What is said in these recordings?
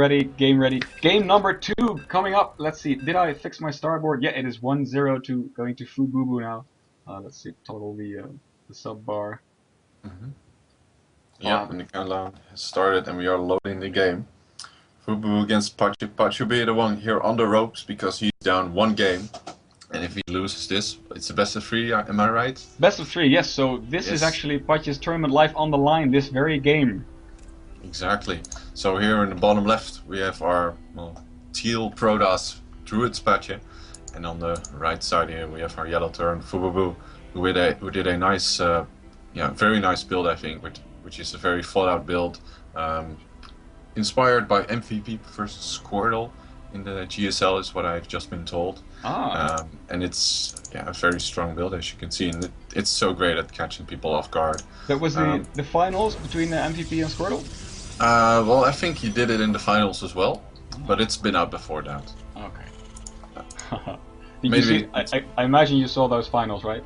Ready, game ready. Game number 2 coming up. Let's see. Did I fix my starboard? Yeah, it is 1-0 to going to Fububu now. Let's see. Toggle the sub bar. Yep, and the countdown has started and we are loading the game. Fububu against Patjuh. Patjuh will be the one here on the ropes because he's down 1 game. And if he loses this, it's a best of 3, am I right? Best of 3, yes. So this is actually Patjuh's tournament life on the line, this very game. Exactly. So here in the bottom left we have our teal Protoss DruidzPatjuh, and on the right side here we have our yellow turn Fububu, who did a nice, very nice build, I think, which is a very thought out build, inspired by MVP versus Squirtle in the GSL is what I've just been told. And it's a very strong build, as you can see, and it's so great at catching people off guard. That was the finals between the MVP and Squirtle? Well, I think he did it in the finals as well, but it's been out before that. Okay. I imagine you saw those finals, right?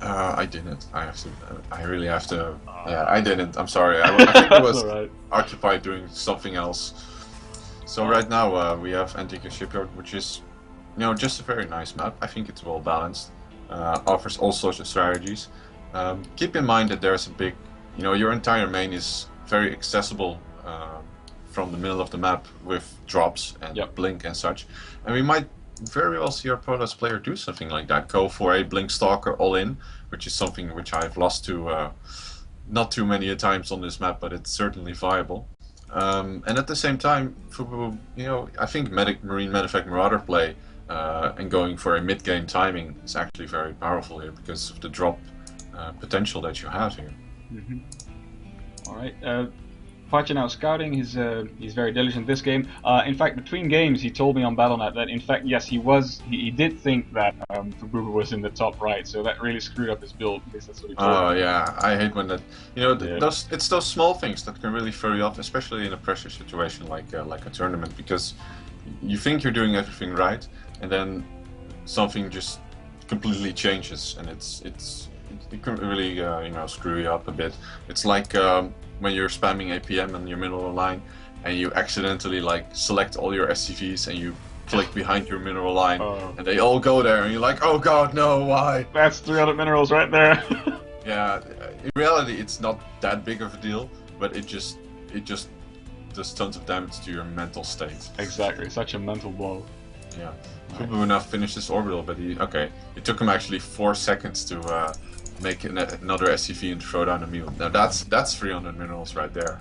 I didn't. I really have to. Yeah, I didn't. I'm sorry. I think I was occupied doing something else. So right now we have Antigua Shipyard, which is, just a very nice map. I think it's well balanced. Offers all sorts of strategies. Keep in mind that there's a big, your entire main is very accessible from the middle of the map with drops and blink and such. And we might very well see our Protoss player do something like that. Go for a blink stalker all in, which is something which I've lost to not too many times on this map, but it's certainly viable. And at the same time, Fububu, I think Marine Medevac Marauder play and going for a mid-game timing is actually very powerful here because of the drop potential that you have here. Alright, Patjuh now scouting, he's very diligent this game. In fact, between games he told me on Battle.net that in fact, yes, he did think that Fububu was in the top right, so that really screwed up his build, because that's what he told me. Oh yeah, I hate when that, it's those small things that can really throw you off, especially in a pressure situation like a tournament, because you think you're doing everything right, and then something just completely changes, and it can really screw you up a bit. It's like when you're spamming APM in your mineral line and you accidentally select all your SCVs and you click behind your mineral line and they all go there and you're like, oh god, no, why? That's 300 minerals right there. Yeah, in reality it's not that big of a deal, but it just does tons of damage to your mental state. Exactly, such a mental blow. Yeah. Fububu now finished this orbital, but it took him actually 4 seconds to make another SCV and throw down a mule. Now that's 300 minerals right there.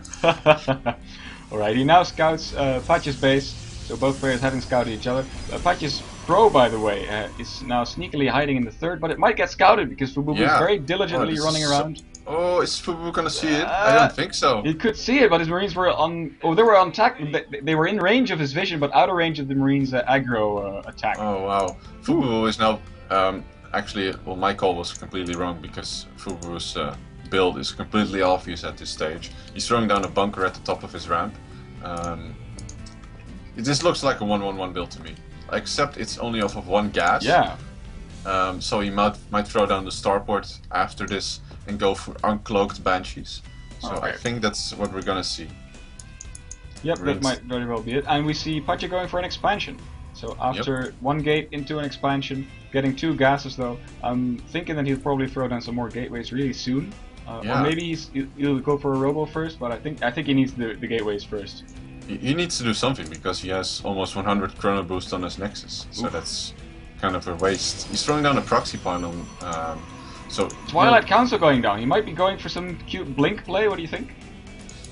Alright, he now scouts Patjuh's base, so both players having scouted each other. Patjuh's pro, by the way, is now sneakily hiding in the third, but it might get scouted because Fububu is very diligently running around. Oh, is Fububu gonna see it? I don't think so. He could see it, but his Marines were on. Oh, they were on attack. They were in range of his vision, but out of range of the Marines' aggro attack. Oh wow! Fububu is now. Actually, well, my call was completely wrong because Fububu's build is completely obvious at this stage. He's throwing down a bunker at the top of his ramp. This looks like a 1-1-1 build to me, except it's only off of 1 gas. Yeah. So he might throw down the starport after this and go for uncloaked banshees. So I think that's what we're gonna see. Yep, that might very well be it. And we see Patjuh going for an expansion. So after 1 gate into an expansion, getting 2 gases though, I'm thinking that he'll probably throw down some more gateways really soon. Or maybe he'll go for a robo first, but I think he needs the gateways first. He needs to do something because he has almost 100 chrono boost on his Nexus, so that's kind of a waste. He's throwing down a proxy pylon, so Twilight Council going down. He might be going for some cute blink play. What do you think?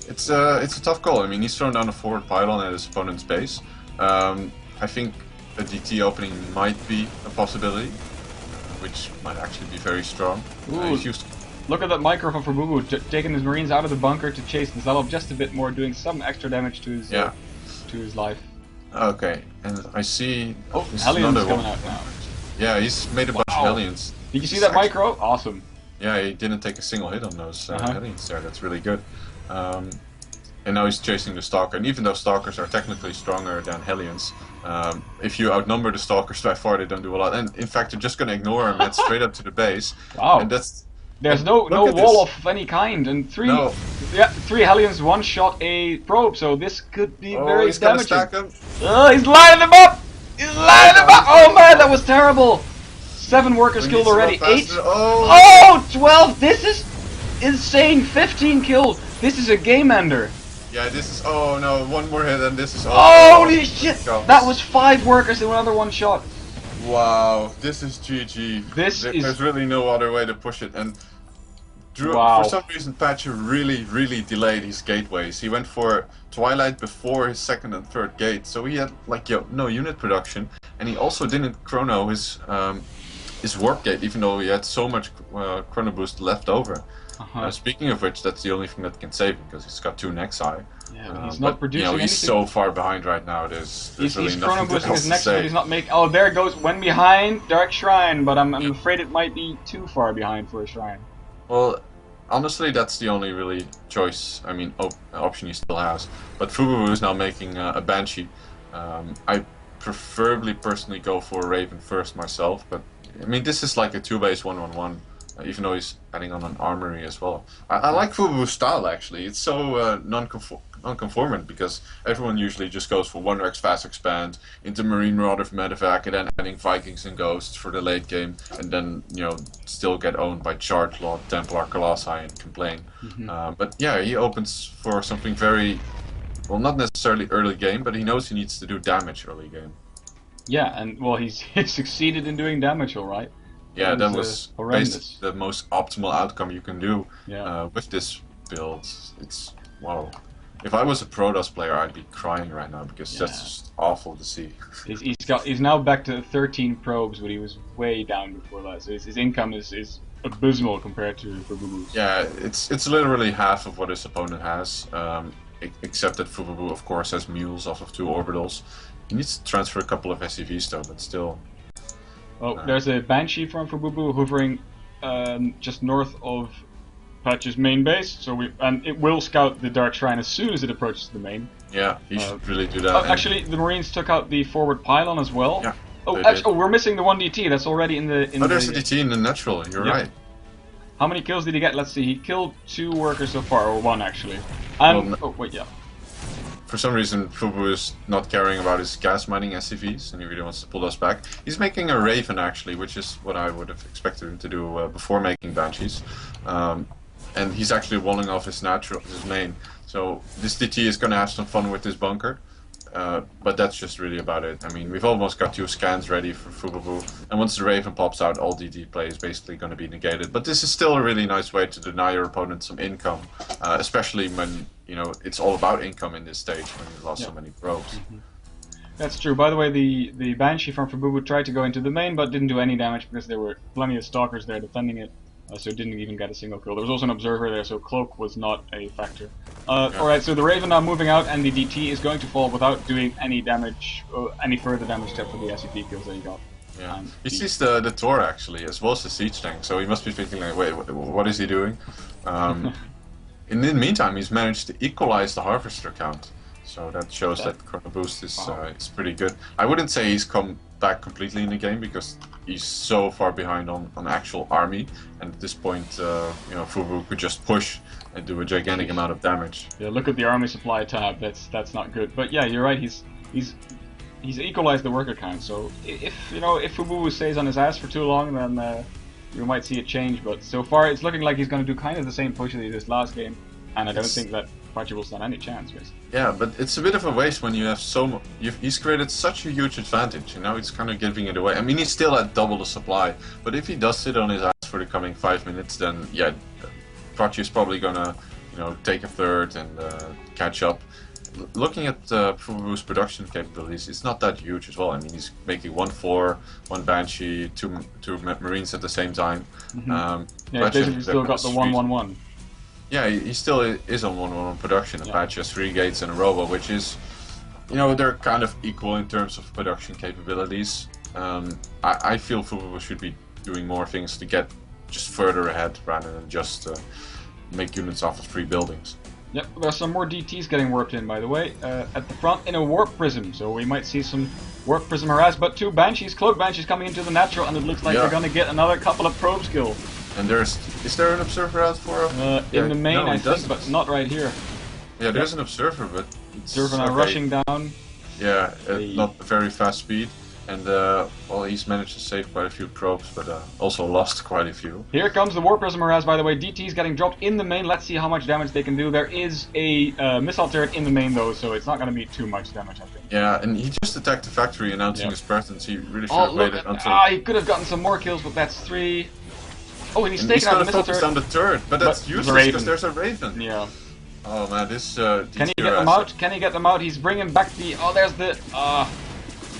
It's a tough call. I mean, he's thrown down a forward pylon at his opponent's base. I think a DT opening might be a possibility, which might actually be very strong. Look at that micro from Fububu, taking his Marines out of the bunker to chase the Zalov just a bit more, doing some extra damage to his life. Okay, and I see. Oh, Hellions coming out now. Yeah, he's made a bunch of Hellions. Did you see that micro? Awesome. Yeah, he didn't take a single hit on those Hellions there. That's really good. And now he's chasing the Stalker, and even though Stalkers are technically stronger than Hellions, if you outnumber the Stalkers by far, they don't do a lot. And in fact, they're just going to ignore him and head straight up to the base. Wow. And that's There's no wall of any kind, and three Hellions one-shot a probe, so this could be very he's damaging. Stack him. He's lining them up! He's lining them up! Oh man, that was terrible! 7 workers killed already, 8. Oh, 12! This is insane! 15 kills! This is a game ender! Yeah, this is... Oh no, one more hit and this is... Holy shit! That was 5 workers in another one shot! Wow, this is GG. There's really no other way to push it, and for some reason Patjuh really delayed his gateways. He went for Twilight before his second and third gate, so he had like no unit production, and he also didn't chrono his warp gate, even though he had so much chrono boost left over. Speaking of which, that's the only thing that can save him, because he's got 2 Nexi. Yeah, he's not producing anything. He's so far behind right now. There's really nothing else his to next, say. but he's not making. Oh, there it goes. When behind, Dark Shrine, but I'm afraid it might be too far behind for a Shrine. Well, honestly, that's the only really choice. I mean, option he still has. But Fububu is now making a Banshee. I preferably personally go for a Raven first myself, but I mean, this is like a 2-base 1-1-1. Even though he's adding on an armory as well. I like Fububu's style actually. It's so non-conformant, because everyone usually just goes for 1-Rex fast expand into Marine Marauder Medevac, and then adding Vikings and Ghosts for the late game, and then still get owned by Charge Lord, Templar, Colossi, and complain. But yeah, he opens for something very, well, not necessarily early game, but he knows he needs to do damage early game. Yeah, and well, he's succeeded in doing damage, all right. Yeah, that was basically the most optimal outcome you can do with this build. It's wow. If I was a Protoss player, I'd be crying right now, because that's just awful to see. He's now back to 13 probes, but he was way down before that. So his income is abysmal compared to Fububu's. Yeah, it's literally half of what his opponent has, except that Fububu, of course, has mules off of 2 orbitals. He needs to transfer a couple of SCVs though, but still. Oh, there's a Banshee from Fububu hovering just north of Patjuh's main base, and it will scout the Dark Shrine as soon as it approaches the main. Yeah, he should really do that. Actually, the Marines took out the forward pylon as well. Yeah. Oh, we're missing the 1 DT. That's already in the. There's a DT in the natural. You're right. How many kills did he get? Let's see. He killed 2 workers so far, or 1 actually. And for some reason, Fububu is not caring about his gas mining SCVs, and he really wants to pull us back. He's making a Raven, actually, which is what I would have expected him to do before making Banshees. And he's actually walling off his main. So this DT is going to have some fun with this bunker. But that's just really about it. I mean, we've almost got 2 scans ready for Fububu, and once the Raven pops out, all DT play is basically going to be negated. But this is still a really nice way to deny your opponent some income, especially when it's all about income in this stage when you lost so many probes. That's true. By the way, the Banshee from Fububu tried to go into the main, but didn't do any damage because there were plenty of stalkers there defending it. So it didn't even get a single kill. There was also an observer there, so cloak was not a factor. Alright, so the Raven now moving out, and the DT is going to fall without doing any damage, any further damage except for the SCP kills that he got. Yeah, he sees the Tor actually, as well as the siege tank, so he must be thinking like, wait, what is he doing? In the meantime, he's managed to equalize the Harvester count, so that shows that Chrono Boost is pretty good. I wouldn't say he's come back completely in the game, because he's so far behind on actual army, and at this point, Fububu could just push and do a gigantic amount of damage. Yeah, look at the army supply tab. That's not good. But yeah, you're right. He's equalized the worker count. So if Fububu stays on his ass for too long, then you might see it change. But so far, it's looking like he's going to do kind of the same push that he did last game, and I don't think that Patjuh will stand any chance, basically. Yeah, but it's a bit of a waste when you have he's created such a huge advantage, and now he's kind of giving it away. I mean, he's still at double the supply, but if he does sit on his ass for the coming 5 minutes, then yeah, Patjuh is probably gonna, take a third and catch up. Looking at Fububu's production capabilities, it's not that huge as well. I mean, he's making 1-4, 1 Banshee, 2 Marines at the same time. Yeah, he's basically still got the 1-1-1. Yeah, he still is on 1-1-1 production. And Patjuh has 3 gates and a robo, which is, they're kind of equal in terms of production capabilities. I feel Fububu should be doing more things to get just further ahead rather than just make units off of 3 buildings. Yep, there's some more DTs getting warped in, by the way, at the front in a warp prism, so we might see some warp prism harass, but 2 Banshees, Cloak Banshees coming into the natural, and it looks like they're going to get another couple of probe skills. And is there an observer out for? In the main, no, I think, but not right here. Yeah, there's an observer, but it's observer now rushing down. Yeah, not very fast speed. And well, he's managed to save quite a few probes, but also lost quite a few. Here comes the Warp Prism Mirage, by the way. DT's getting dropped in the main. Let's see how much damage they can do. There is a missile turret in the main, though, so it's not going to be too much damage, I think. Yeah, and he just attacked the factory, announcing his presence. He really should have waited until... he could have gotten some more kills, but that's 3. Oh, and he's taking out the missile turret. On the turret, but that's useless because there's a Raven. Yeah. Oh man, this Can he get them out? Can he get them out? He's bringing back the... Oh, there's the...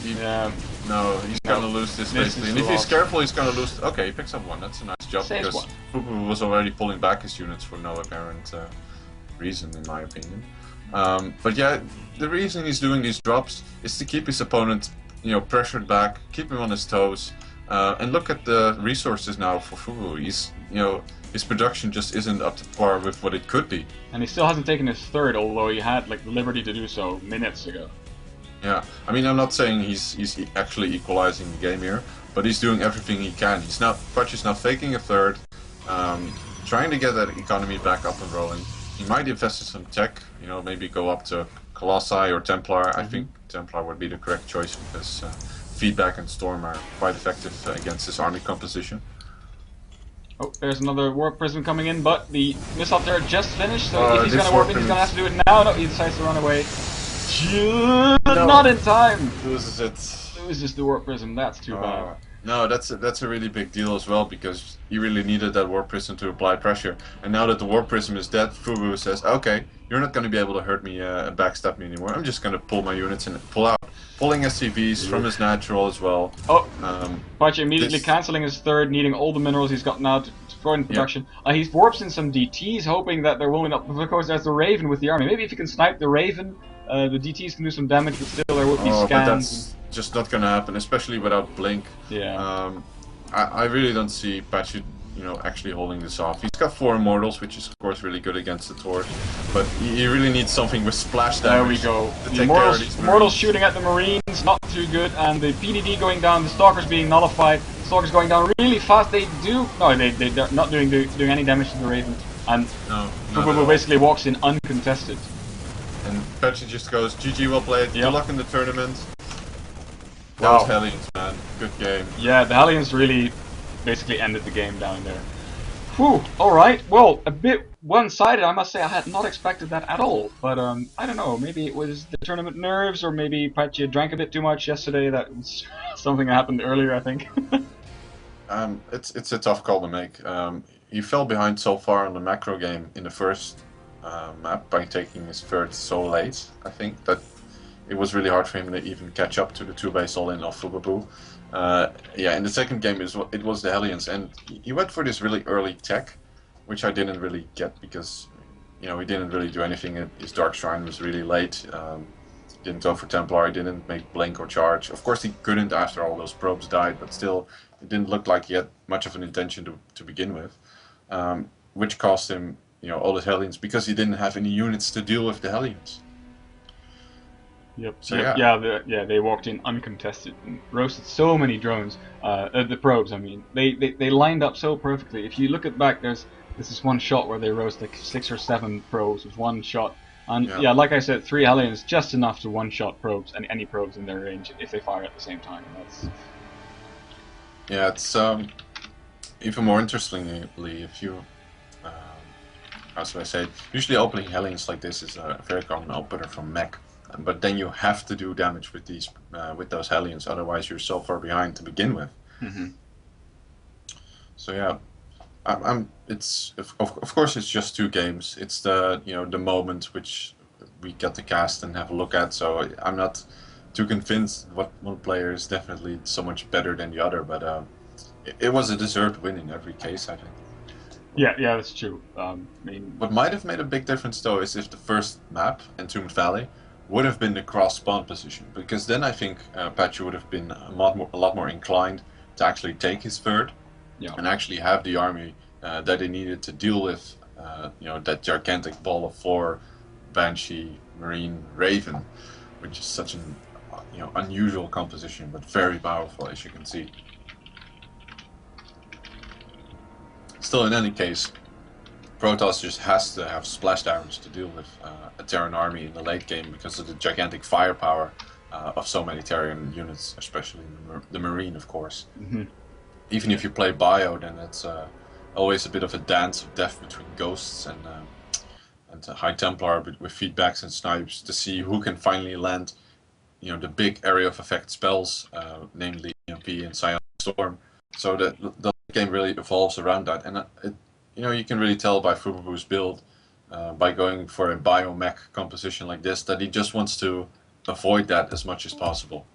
yeah. No, he's gonna lose this basically. And if he's careful, he's gonna lose... Okay, he picks up one. That's a nice job because Fububu was already pulling back his units for no apparent reason, in my opinion. But yeah, the reason he's doing these drops is to keep his opponent, pressured back, keep him on his toes. And look at the resources now for Fububu. He's, his production just isn't up to par with what it could be. And he still hasn't taken his third, although he had like the liberty to do so minutes ago. Yeah, I mean, I'm not saying he's actually equalizing the game here, but he's doing everything he can. Patjuh's now faking a third, trying to get that economy back up and rolling. He might invest in some tech, maybe go up to Colossi or Templar. I think Templar would be the correct choice because feedback and Storm are quite effective against this army composition. Oh, there's another Warp Prism coming in, but the missile turret just finished, so if he's gonna warp in, he's gonna have to do it now. No, he decides to run away. Not in time! Loses it. Loses the Warp Prism, that's too bad. No, that's a really big deal as well, because he really needed that Warp Prism to apply pressure. And now that the Warp Prism is dead, Fububu says, okay, you're not going to be able to hurt me and backstab me anymore. I'm just going to pull my units and pull out. Pulling SCVs from his natural as well. Oh, Patjuh immediately cancelling his third, needing all the minerals he's got now to throw in production. He warps in some DTs, hoping that they're willing up. Of course, there's the Raven with the army. Maybe if you can snipe the Raven, the DTs can do some damage, but still there would be scans. But that's just not going to happen, especially without Blink. Yeah. I really don't see Patjuh, actually holding this off. He's got 4 Immortals, which is of course really good against the Torch, but he really needs something with splash damage. There we go. The Immortals shooting at the Marines, not too good, and the PDD going down, the Stalkers being nullified, the Stalkers going down really fast. They're not doing any damage to the Raven, and Fububu basically walks in uncontested. And Patjuh just goes, GG, well played, good luck in the tournament. That was Hellions, man. Good game. Yeah, the Hellions really basically ended the game down there. Whew, alright. Well, a bit one-sided, I must say. I had not expected that at all. But, I don't know. Maybe it was the tournament nerves, or maybe Patjuh drank a bit too much yesterday. That was something that happened earlier, I think. It's a tough call to make. He fell behind so far on the macro game in the first map by taking his third so late, I think, that it was really hard for him to even catch up to the 2-base all-in of Fububu. Yeah, in the second game it was the Hellions, and he went for this really early tech, which I didn't really get because, he didn't really do anything. His Dark Shrine was really late. Didn't go for Templar, he didn't make Blink or Charge. Of course he couldn't after all those probes died, but still, it didn't look like he had much of an intention to begin with. Which cost him, all his Hellions, because he didn't have any units to deal with the Hellions. Yep. So yeah, they walked in uncontested and roasted so many drones. The probes, I mean, they lined up so perfectly. If you look at back, this is one shot where they roast like 6 or 7 probes with one shot. And yeah, like I said, 3 Hellions just enough to one-shot probes and any probes in their range if they fire at the same time. Yeah, it's even more interestingly if you. How should I say it? Usually opening Hellions like this is a very common opener from mech. But then you have to do damage with those Hellions, otherwise you're so far behind to begin with. So yeah, of course it's just 2 games. It's the the moment which we get to cast and have a look at. So I'm not too convinced what one player is definitely so much better than the other. But it was a deserved win in every case, I think. Yeah, that's true. I mean, what might have made a big difference though is if the first map, Entombed Valley, would have been the cross spawn position, because then I think Patjuh would have been a lot more inclined to actually take his third, and actually have the army that he needed to deal with, that gigantic ball of 4 Banshee, Marine, Raven, which is such an unusual composition, but very powerful, as you can see. still, in any case, Protoss just has to have splashdowns to deal with a Terran army in the late game because of the gigantic firepower of so many Terran units, especially the Marine, of course. Mm-hmm. Even if you play Bio, then it's always a bit of a dance of death between Ghosts and High Templar with feedbacks and snipes to see who can finally land, the big area of effect spells, namely EMP and Psionic Storm. So the game really evolves around that, and you can really tell by Fububu's build, by going for a biomech composition like this, that he just wants to avoid that as much as possible.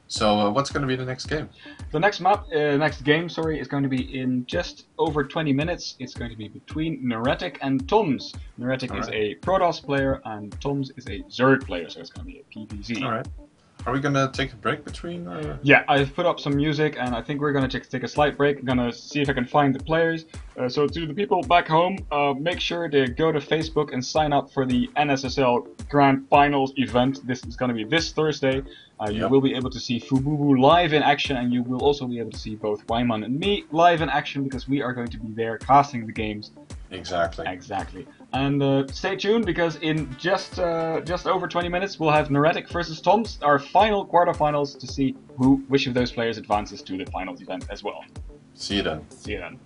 So what's going to be the next game? The next game, is going to be in just over 20 minutes. It's going to be between Neretic and Toms. Neretic is a Protoss player, and Toms is a Zerg player, so it's going to be a PvZ. All right. Are we going to take a break between? Yeah, I've put up some music, and I think we're going to take a slight break. I'm going to see if I can find the players. So to the people back home, make sure to go to Facebook and sign up for the NSSL Grand Finals event. This is going to be this Thursday. You will be able to see Fububu live in action, and you will also be able to see both Wyman and me live in action because we are going to be there casting the games. Exactly. And stay tuned because in just over 20 minutes we'll have Neretic versus Toms, our final quarterfinals, to see which of those players advances to the finals event as well. See you then.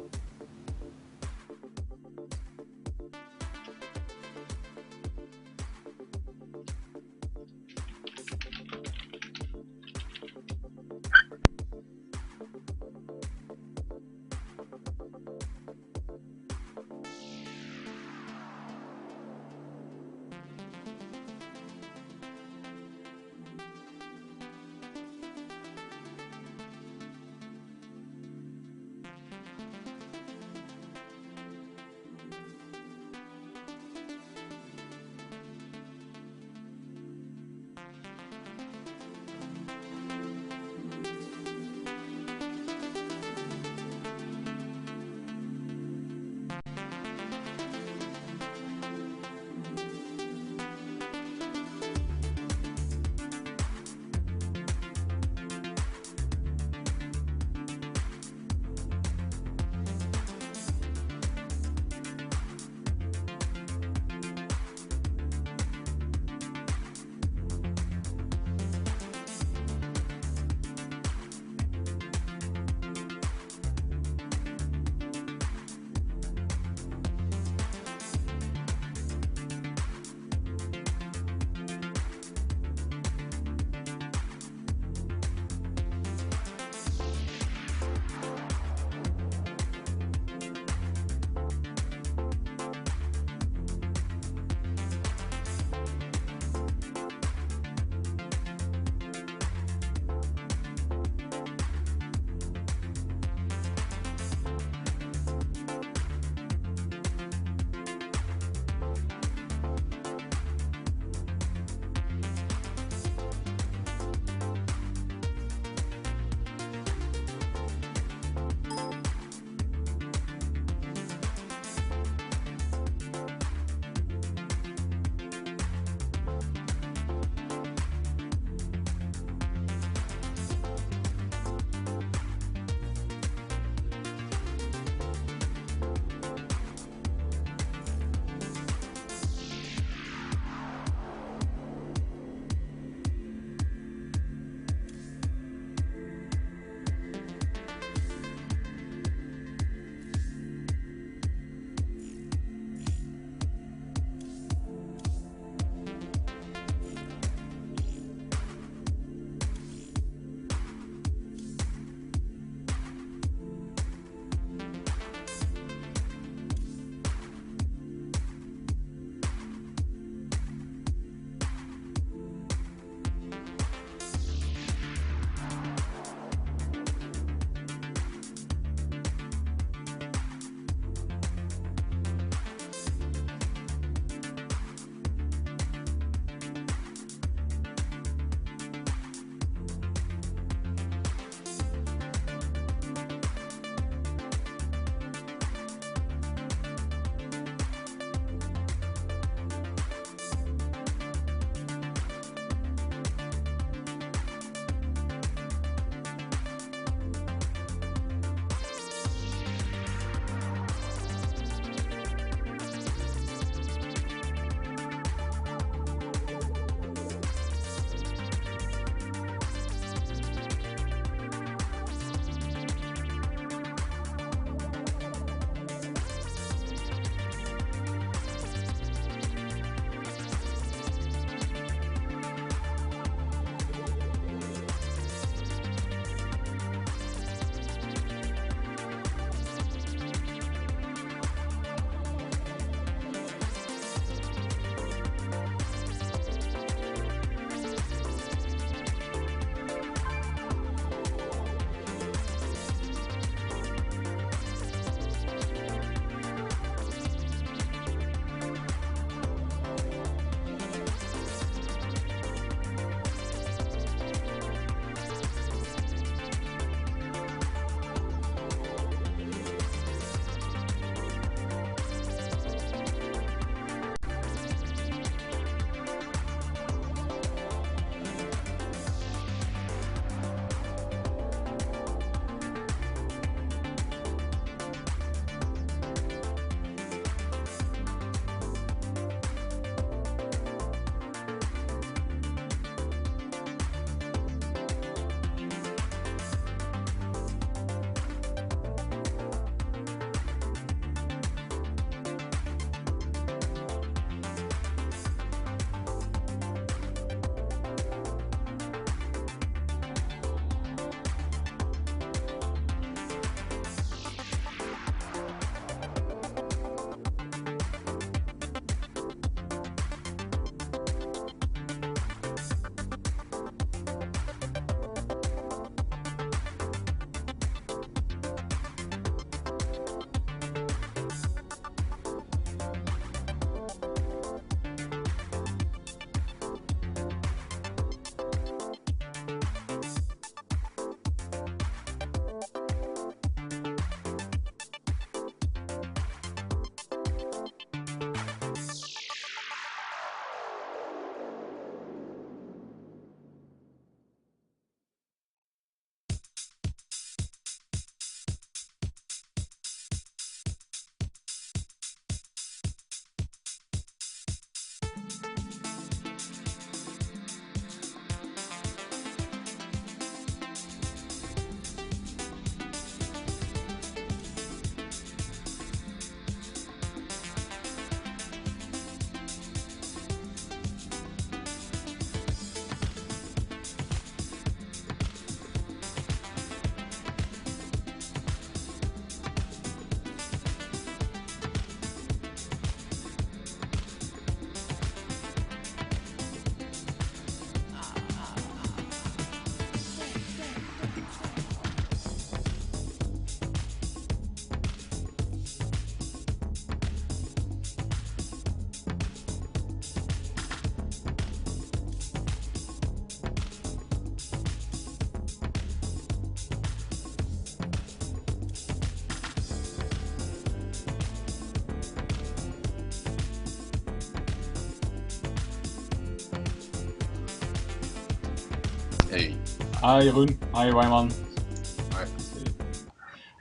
Hey. Hi Jeroen. Hi Wijman.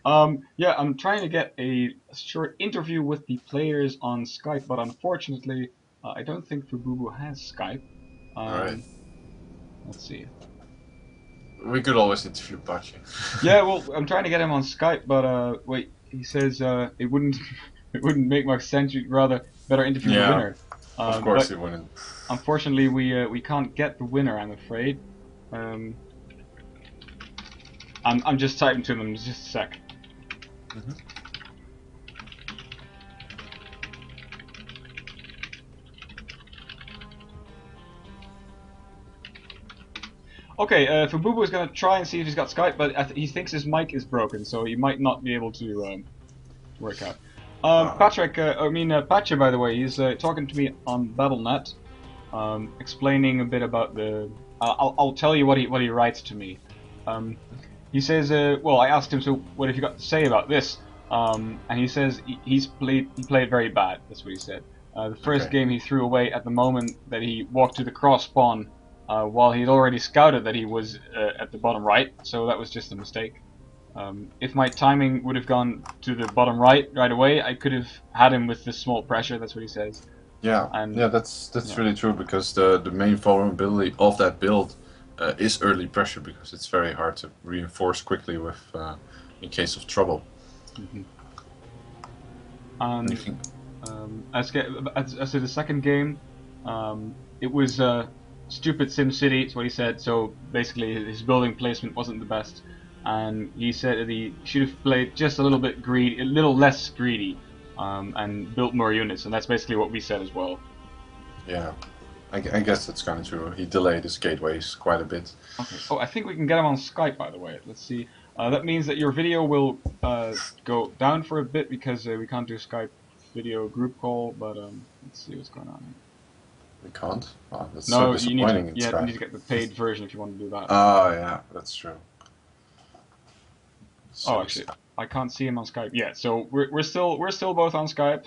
Hi. Yeah, I'm trying to get a short interview with the players on Skype, but unfortunately, I don't think Fububu has Skype. Alright. Let's see. We could always interview Patjuh. Yeah, well, I'm trying to get him on Skype, but wait, he says it wouldn't it wouldn't make much sense. You'd rather better interview the Yeah, winner. of course But it wouldn't. unfortunately, we can't get the winner. I'm afraid. I'm just typing to them. Just a sec. Mm-hmm. Okay, Fububu is going to try and see if he's got Skype, but he thinks his mic is broken, so he might not be able to work out. Patrick, Patjuh, by the way, he's talking to me on BattleNet, explaining a bit about the. I'll tell you what he writes to me. He says, well, I asked him, so what have you got to say about this? And he says he played very bad. That's what he said. The first game he threw away at the moment that he walked to the cross spawn. While he'd already scouted that he was at the bottom right, so that was just a mistake. If my timing would have gone to the bottom right away, I could have had him with this small pressure. That's what he says. Yeah, and, that's really true, because the main vulnerability of that build is early pressure, because it's very hard to reinforce quickly with in case of trouble. Mm-hmm. As to the second game, it was stupid SimCity, is what he said. So basically, his building placement wasn't the best, and he said that he should have played just a little less greedy, and built more units. And that's basically what we said as well. Yeah, I guess that's kind of true. He delayed his gateways quite a bit. Okay. Oh, I think we can get him on Skype, by the way. Let's see. That means that your video will go down for a bit because we can't do Skype video group call. But let's see what's going on here. We can't? Oh, that's No, so disappointing. you need to get the paid version if you want to do that. Oh, yeah, that's true. So actually, I can't see him on Skype yet. So we're still both on Skype.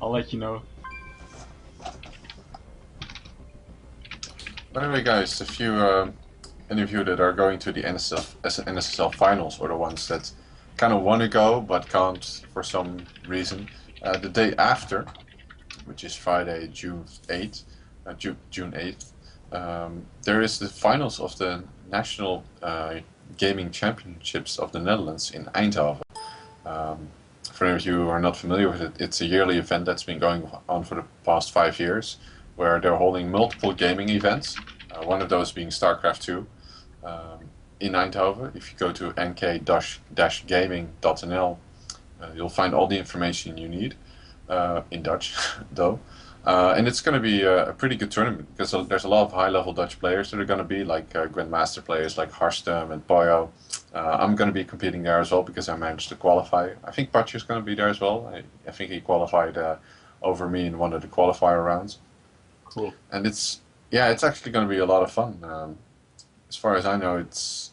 I'll let you know. By the way, guys, if you any of you that are going to the NSSL finals, or the ones that kind of want to go but can't for some reason, the day after, which is Friday, June 8th, there is the finals of the National Gaming Championships of the Netherlands in Eindhoven. For any of you who are not familiar with it, it's a yearly event that's been going on for the past 5 years, where they're holding multiple gaming events, one of those being StarCraft 2 in Eindhoven. If you go to nk-gaming.nl, you'll find all the information you need, in Dutch though. And it's going to be a pretty good tournament, because there's a lot of high-level Dutch players that are going to be, like Grandmaster players like Harstem and Poyo. I'm going to be competing there as well, because I managed to qualify. I think Patjuh is going to be there as well. I think he qualified over me in one of the qualifier rounds. Cool. And it's actually going to be a lot of fun. As far as I know, it's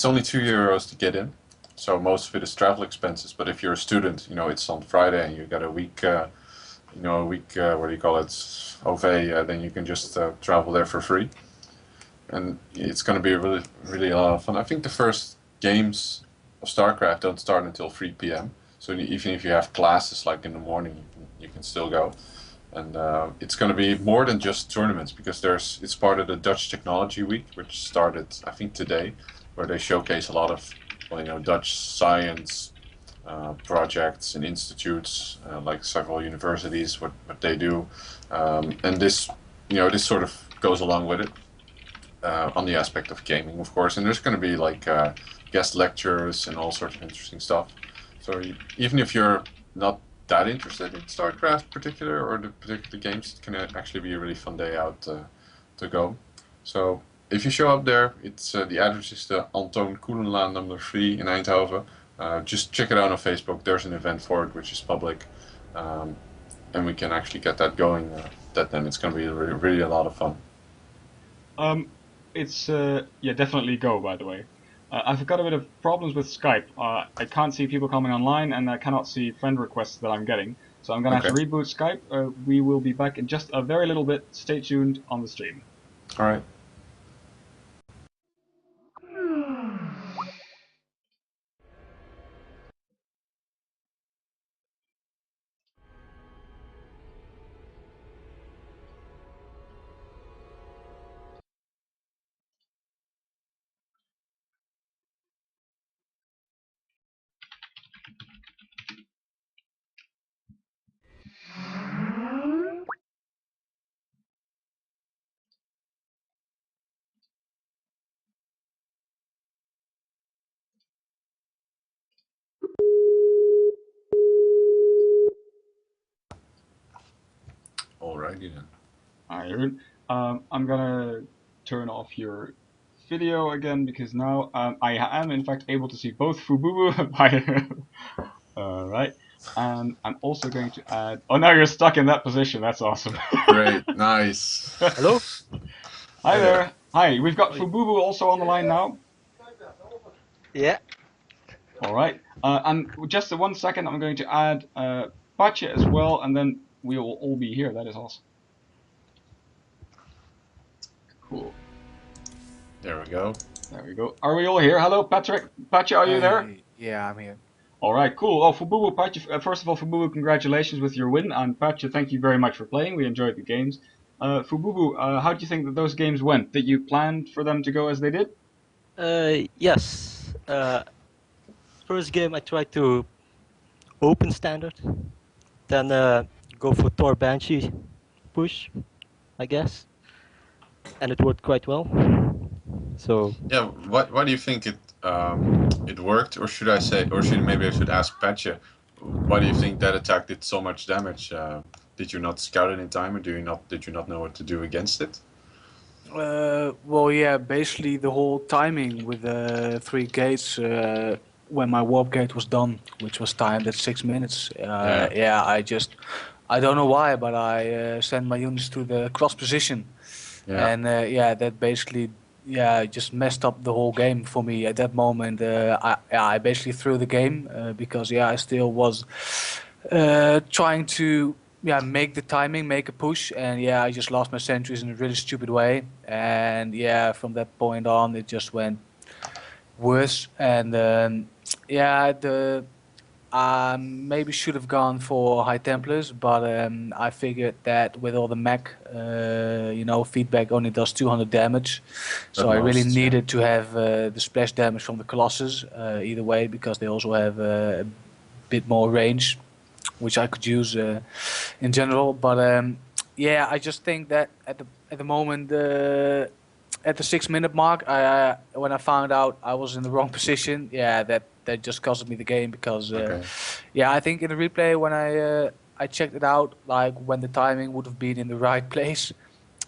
only €2 to get in, so most of it is travel expenses. But if you're a student, it's on Friday and you got a week, what do you call it, OV, then you can just travel there for free. And it's going to be really, really a lot of fun. I think the first games of StarCraft don't start until 3 p.m. So even if you have classes like in the morning, you can still go. And it's going to be more than just tournaments, because it's part of the Dutch Technology Week, which started, I think, today, where they showcase a lot of Dutch science projects and institutes, like several universities, what they do, and this sort of goes along with it, on the aspect of gaming, of course. And there's going to be like guest lectures and all sorts of interesting stuff. So even if you're not that interested in StarCraft particular, or the particular games, it can actually be a really fun day out to go. So if you show up there, it's the address is the Antoon Koelenlaan number 3 in Eindhoven. Just check it out on Facebook. There's an event for it, which is public, and we can actually get that going. Then it's going to be really, really a lot of fun. It's definitely go, by the way. I've got a bit of problems with Skype. I can't see people coming online, and I cannot see friend requests that I'm getting. So I'm going to have to reboot Skype. We will be back in just a very little bit. Stay tuned on the stream. All right. Alrighty then. Iron. I'm gonna turn off your video again because now I am in fact able to see both Fububu. Alright. And I'm also going to add. Oh, now you're stuck in that position. That's awesome. Great, nice. Hello? Hi Hey there. Hi, we've got Fububu also on the line now. Yeah. Alright. And just 1 second, I'm going to add Patjuh as well, and then we will all be here. That is awesome. Cool. There we go. There we go. Are we all here? Hello, Patrick. Patjuh, are you there? Yeah, I'm here. Alright, cool. Oh, Fububu, Patjuh, first of all, Fububu, congratulations with your win, and Patjuh, thank you very much for playing. We enjoyed the games. Fububu, how do you think that those games went? Did you plan for them to go as they did? Yes. First game I tried to open standard, then go for Thor Banshee push, I guess, and it worked quite well. So Yeah, why do you think it worked, or should I say, or maybe I should ask Patjuh, why do you think that attack did so much damage? Did you not scout it in time, or did you not know what to do against it? Well, yeah, basically the whole timing with the 3 gates when my warp gate was done, which was timed at 6 minutes. Yeah, I don't know why, but I sent my units to the cross position. Yeah. And yeah, that basically just messed up the whole game for me at that moment. I basically threw the game because I still was trying to make the timing, make a push, and I just lost my sentries in a really stupid way. And from that point on, it just went worse. And maybe should have gone for High Templars, but I figured that with all the mech, feedback only does 200 damage. So I really needed to have the splash damage from the Colossus either way, because they also have a bit more range, which I could use in general. But I just think that at the moment, at the 6 minute mark, when I found out I was in the wrong position, that just costed me the game, because I think in the replay when I checked it out, like when the timing would have been in the right place,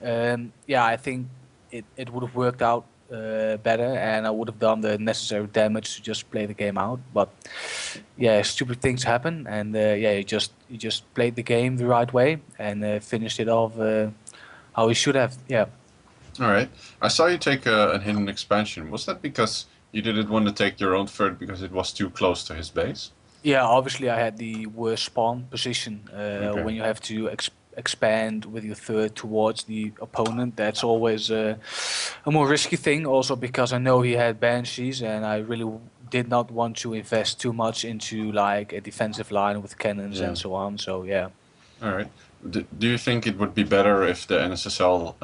I think it would have worked out better, and I would have done the necessary damage to just play the game out. But stupid things happen, and you just played the game the right way and finished it off how we should have. All right. I saw you take a hidden expansion. Was that because you didn't want to take your own third because it was too close to his base? Yeah, obviously I had the worst spawn position. When you have to expand with your third towards the opponent, that's always a more risky thing. Also because I know he had banshees, and I really did not want to invest too much into like a defensive line with cannons and so on. So yeah. All right. Do you think it would be better if the NSSL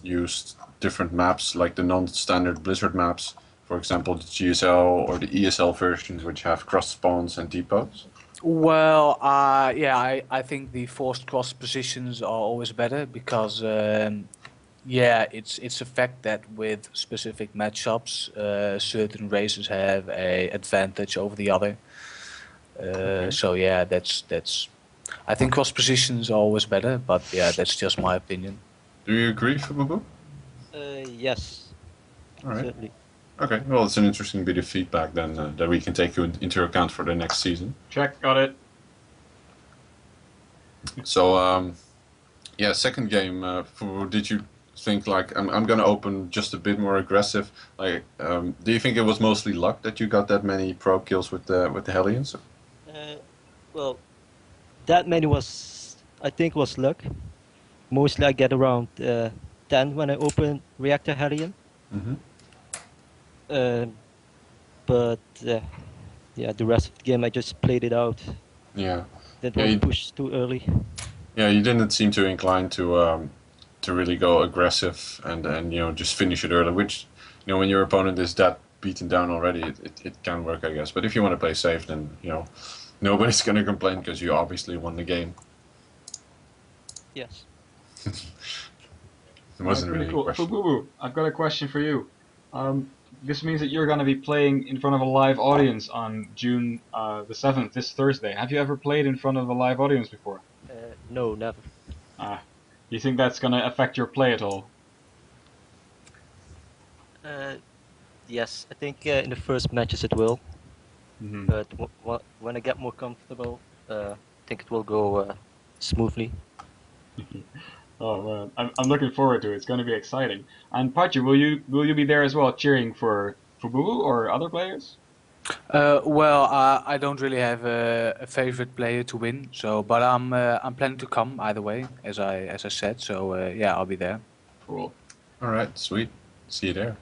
used different maps, like the non-standard Blizzard maps, for example, the GSL or the ESL versions, which have cross spawns and depots? Well, I think the forced cross positions are always better, because it's a fact that with specific matchups, certain races have a advantage over the other. So that's. I think cross positions are always better, but that's just my opinion. Do you agree, Fububu? Yes. All right. Certainly. Okay, well, it's an interesting bit of feedback then that we can take into account for the next season. Check, got it. So, second game, did you think, like, I'm going to open just a bit more aggressive? Like, do you think it was mostly luck that you got that many pro kills with the Hellions? Well, that many I think was luck. Mostly I get around 10 when I open Reactor Hellion. Mm-hmm. But the rest of the game I just played it out. Yeah. Didn't push too early. Yeah, you didn't seem too inclined to really go aggressive and just finish it early. Which when your opponent is that beaten down already, it can work, I guess. But if you want to play safe, then nobody's gonna complain because you obviously won the game. Yes. It wasn't really cool. a question. Fububu, I've got a question for you. This means that you're going to be playing in front of a live audience on June the 7th, this Thursday. Have you ever played in front of a live audience before? No, never. You think that's gonna affect your play at all? Yes, I think in the first matches it will. Mm-hmm. But when I get more comfortable, I think it will go smoothly. Oh man, I'm looking forward to it. It's going to be exciting. And Patjuh, will you be there as well, cheering for Fububu or other players? Well, I don't really have a favorite player to win, so but I'm planning to come either way, as I said. So yeah, I'll be there. Cool. All right, sweet. See you there.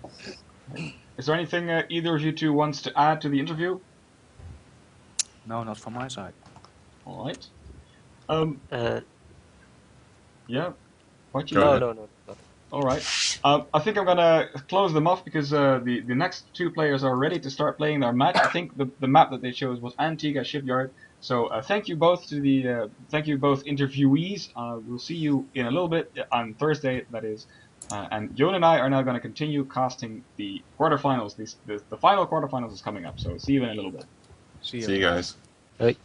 Is there anything either of you two wants to add to the interview? No, not from my side. All right. Yeah. Patjuh? Go ahead. No. All right. I think I'm gonna close them off because the next two players are ready to start playing their match. I think the map that they chose was Antigua Shipyard. So thank you both to the thank you both interviewees. We'll see you in a little bit on Thursday, that is. And Joan and I are now going to continue casting the quarterfinals. The final quarterfinals is coming up. So see you in a little bit. See you. See you guys. Right.